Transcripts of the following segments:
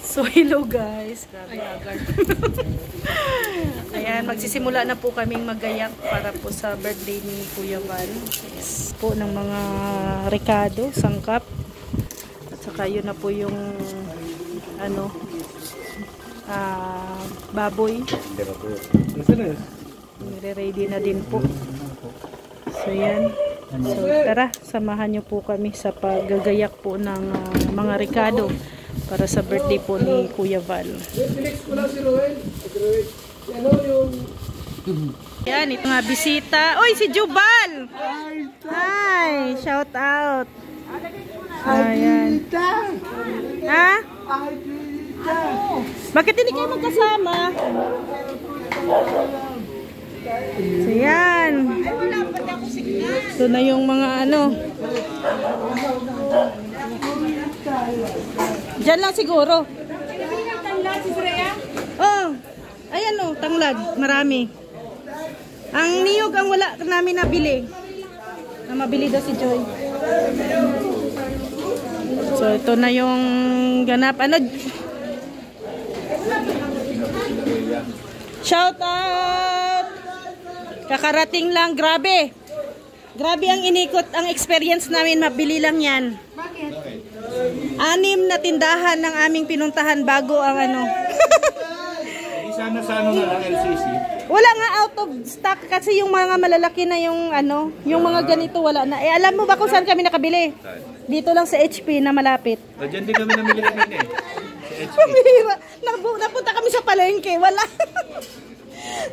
So hello guys, grabe agad. Ayan, magsisimula na po kaming magayak para po sa birthday ni Kuya Val. Yes, po ng mga rekado, sangkap. At saka yun na po yung ano, baboy. Nire-ready na din po. So yan. So tara, samahan nyo po kami sa paggagayak po ng mga rekado para sa birthday po ni Kuya Val. Yan, ito nga bisita. Oy, si Jubal! Hi! Shout out! Ayan. Ha? Bakit hindi kayo magkasama? So yan. Ito na yung mga ano. Diyan lang siguro. Oh, ayan o, tanglad. Marami. Ang niyog ang wala namin nabili. Mabili daw si Joy. So ito na yung ganap. Ano? Shout out! Kakarating lang. Grabe. Grabe ang inikot. Ang experience namin. Mabili lang yan. Bakit? 6 na tindahan ng aming pinuntahan bago ang ano. Sana sa ano na lang LCC. Wala nga out of stock kasi yung mga malalaki na yung ano, yung mga ganito wala na. Eh alam mo ba kung saan kami nakabili? Dito lang sa HP na malapit. Diyan din kami namili kanina eh. Sa HP. Pabira. Napunta kami sa palengke, wala.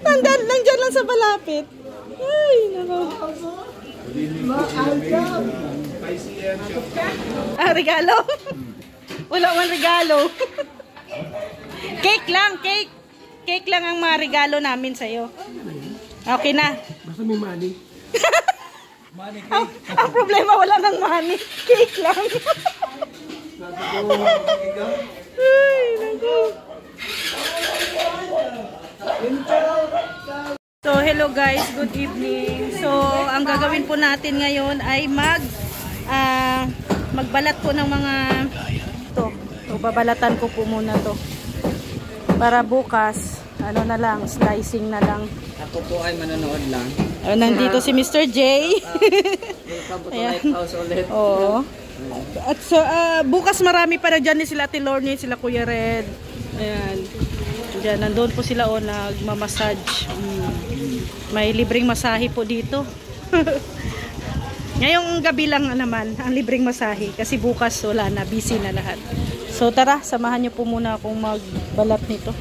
Nandiyan lang sa malapit. Ay, nako. Regalo? Wala man regalo. Cake lang, cake. Cake lang ang mga regalo namin sa'yo. Okay na. Basta may money. Money cake. Ang problema, wala nang money. Cake lang. Ay, naku. So, hello guys. Good evening. So, ang gagawin po natin ngayon ay magbalat po ng mga ito. So, babalatan ko po muna to. Para bukas, ano na lang, slicing na lang. Ako po ay manonood lang. Nandito si Mr. J. Welcome to Lighthouse ulit. Oo. At so, bukas marami pa na dyan ni sila Ate Lorne, sila Kuya Red. Ayan. Diyan, nandun po sila o nagmamassage. May libreng masahe po dito. Ngayong gabi lang naman ang libreng masahe kasi bukas wala na, busy na lahat. So tara, samahan niyo po muna akong magbalat nito.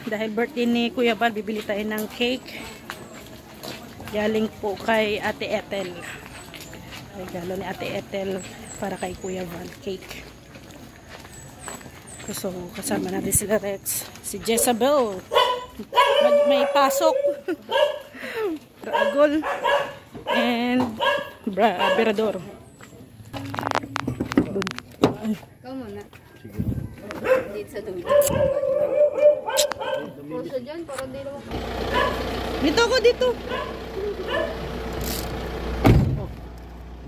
dahil birthday ni Kuya Val, bibili tayo ng cake. Galing po kay Ate Ethel. Regalo ni Ate Ethel para kay Kuya Val, cake. So, kasama natin sila Rex. Si Jezabel. May pasok. Dragol. And Berador. Ikaw muna. Sige. Dito sa dulo. Puso dyan, parang di naman. Dito ako, dito.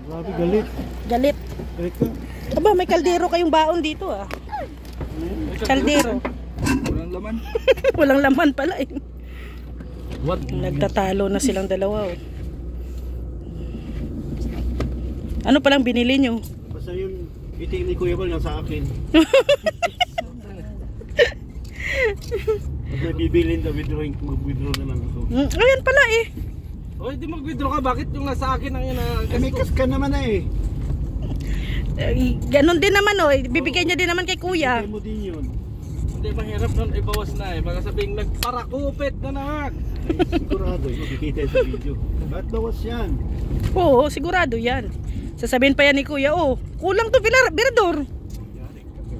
Grabe, galit. Galit. Galit ka. Aba, may kaldero kayong baon dito ah. Kaldero. Walang laman. Walang laman pala eh. What? Nagtatalo na silang dalawa oh. Ano palang binili nyo? Basta yung iting ni Kuya Val nasa akin. Pag may bibilin na withdrawing, mag-withdraw na lang ako. Ayan pala eh. O, hindi mag-withdraw ka. Bakit yung nasa akin ang yun na Eh, may kas ka naman na eh. Ganon din naman oh. Bibigyan niya din naman kay Kuya. Bigay mo din yun. Hindi, mahirap nun. Ibawas na eh. Baka sabihin nagparakupit na naman. Sigurado, makikita sa video. Ba't bawas yan? Oo, sigurado yan. Sasabihin pa yan ni Kuya, oh, kulang to Berador.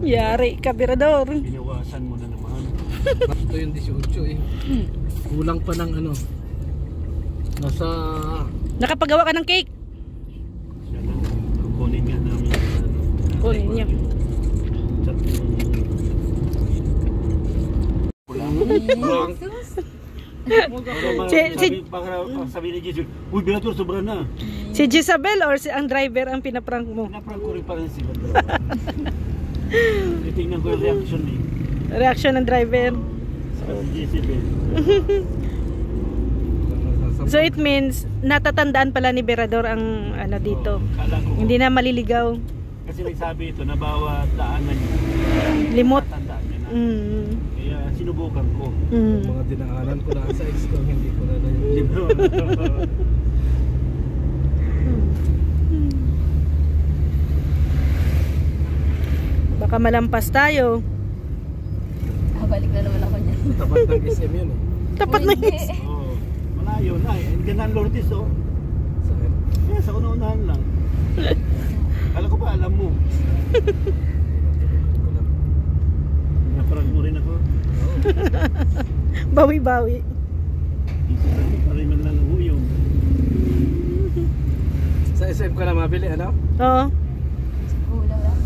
Yari ka, Berador. Binawasan mo na naman. Ito yung 18 eh. Kulang pa ng ano. Nasa... Nakapagawa ka ng cake. Yan na, kukunin nga namin. Kunin niya. Kulang. Sabi ni Jesus, uy, Berador, sobra na. Si Jezabel or si ang driver ang pinaprank mo? Pinaprank ko rin pa rin sila. Tingnan ko yung reaction eh. Reaction ng driver. Sa Jezebel. So it means natatandaan pala ni Berador ang ano dito. Kala ko, Hindi na maliligaw. kasi nagsabi ito na bawat daanan niya. Limot. Tatandaan niya na. Mm. Kaya sinubukan ko. Mm. mga dinaanan ko na sa ex ko, hindi ko na yun. Di ba? Baka malampas tayo. Balik na naman ako niyan. Tapat ng SM yun eh. Tapat na yun. Oo. Malayo na eh. Hindi na ang Lourdes oh. Saan? Kaya sa una-unahan lang. Kala ko ba alam mo? Naparag mo rin ako. Bawi-bawi. Isip ko rin man lang ang huyong. Sa SM ko na mabili, ano? Oo. Kulang lang.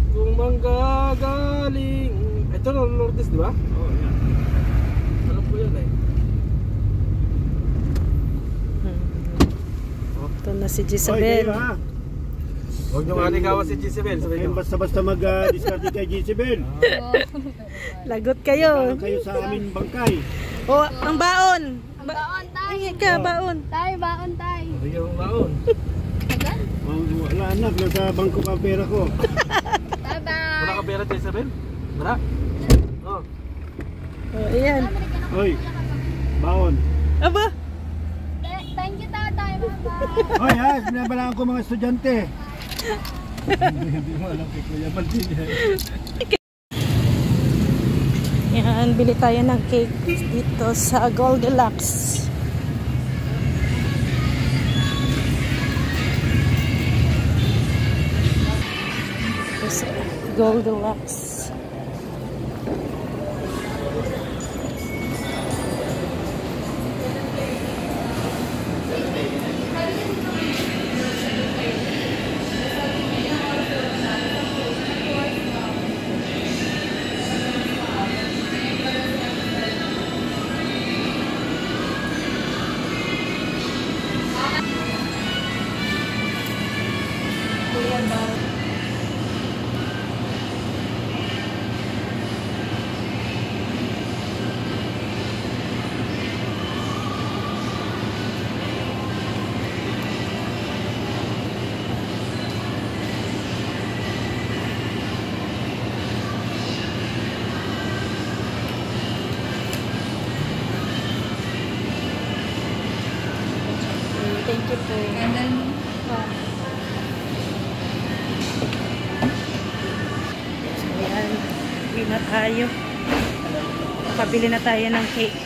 Kung manggagaling... Ito na Lourdes, di ba? Oo, yan. Alam ko yan eh. Ito na si Hoy, Jezabel. kayo ha. Huwag nyo nga ligawan si Jezebel, sabi Kayo nyo. basta-basta mag-discard kay Jezebel. Lagot kayo. Parang kayo sa amin bangkay. Oh, ang baon. Ang baon tayo. Ay, ka, baon. Tayo, baon tayo. Bigyan mong baon. Agan? Wala anak, nasa bangko pa pera ko. Bye-bye. Wala ka pera, Jezebel? Wala? Oh. Oh, ayan. Hoy, baon. Aba, Thank you, tatay. Bye-bye. Hoy ha, binabalaan ko mga estudyante. Hindi mo alam kay Kuya Baltin yan. yan, bili tayo ng cake dito sa Goldilocks. Ito sa Goldilocks. Thank you po. And then, na tayo. Pabili na tayo ng cake.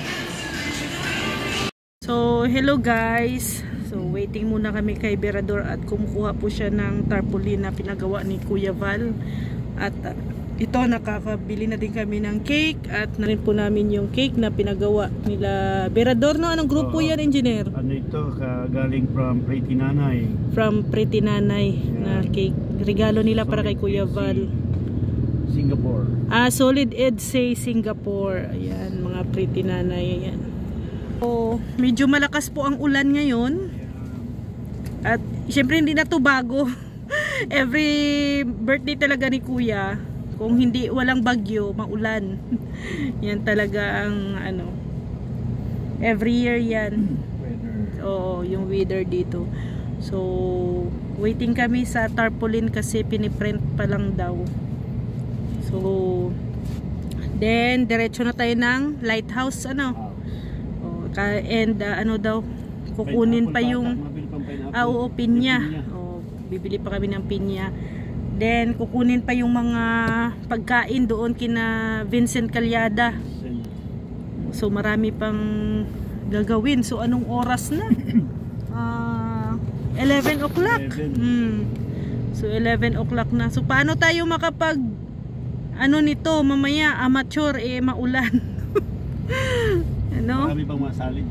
So, hello guys. So, waiting muna kami kay Berador at kumukuha po siya ng tarpaulin na pinagawa ni Kuya Val. At ito, nakakabili na din kami ng cake at na rin po namin yung cake na pinagawa nila Berador. No? Anong grupo yan, engineer? Ano ito? Galing from Pretty Nanay. From Pretty Nanay na cake. Regalo nila para kay Kuya Val. Singapore. Solid Ed say Singapore. Ayan, mga Pretty Nanay. Ayan. So, medyo malakas po ang ulan ngayon. At syempre hindi na to bago. Every birthday talaga ni Kuya, kung hindi walang bagyo, maulan. Yan talaga ang ano. Every year yan. Oo, yung weather dito. So, waiting kami sa tarpaulin kasi piniprint pa lang daw. So, then diretso na tayo ng lighthouse ano. And ano daw, kukunin pa yung oo, pinya. Bibili pa kami ng pinya. Then kukunin pa yung mga pagkain doon kina Vincent Calyada. So marami pang gagawin. So anong oras na? 11 o'clock. So 11 o'clock na. So paano tayo makapag ano nito mamaya amateur maulan? Ano? Marami pang masali.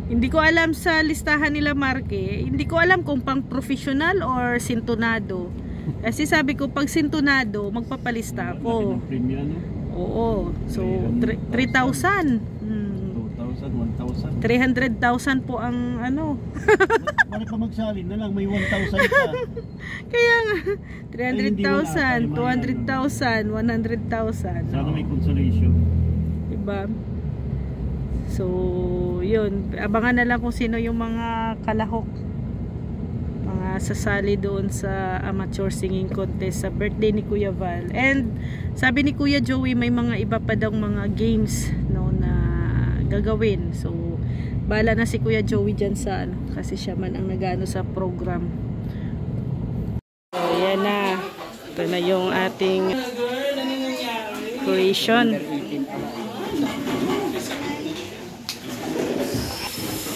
Hindi ko alam sa listahan nila Marke. Hindi ko alam kung pang professional or sintonado. Kasi sabi ko pag sintonado, magpapalista ako. Oo. So 3,000. 2,000, 1,000. 300,000 po ang ano. Bakit pa magsali na lang? May 1,000 ka. Kaya nga 300,000, 200,000, 100,000. Sana may consolation. Diba? So, yun. Abangan na lang kung sino yung mga kalahok. Mga sasali doon sa amateur singing contest sa birthday ni Kuya Val. And sabi ni Kuya Joey may mga iba pa daw mga games no, na gagawin. So, bahala na si Kuya Joey dyan sa ano. Kasi siya man ang nagano sa program. So, yan na. Ito na yung ating creation.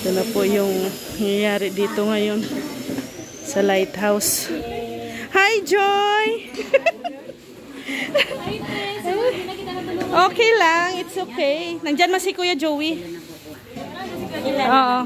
Ito na po yung nangyayari dito ngayon sa lighthouse. Hi, Joy! Okay lang, it's okay. Nandyan man si Kuya Joey. Oo.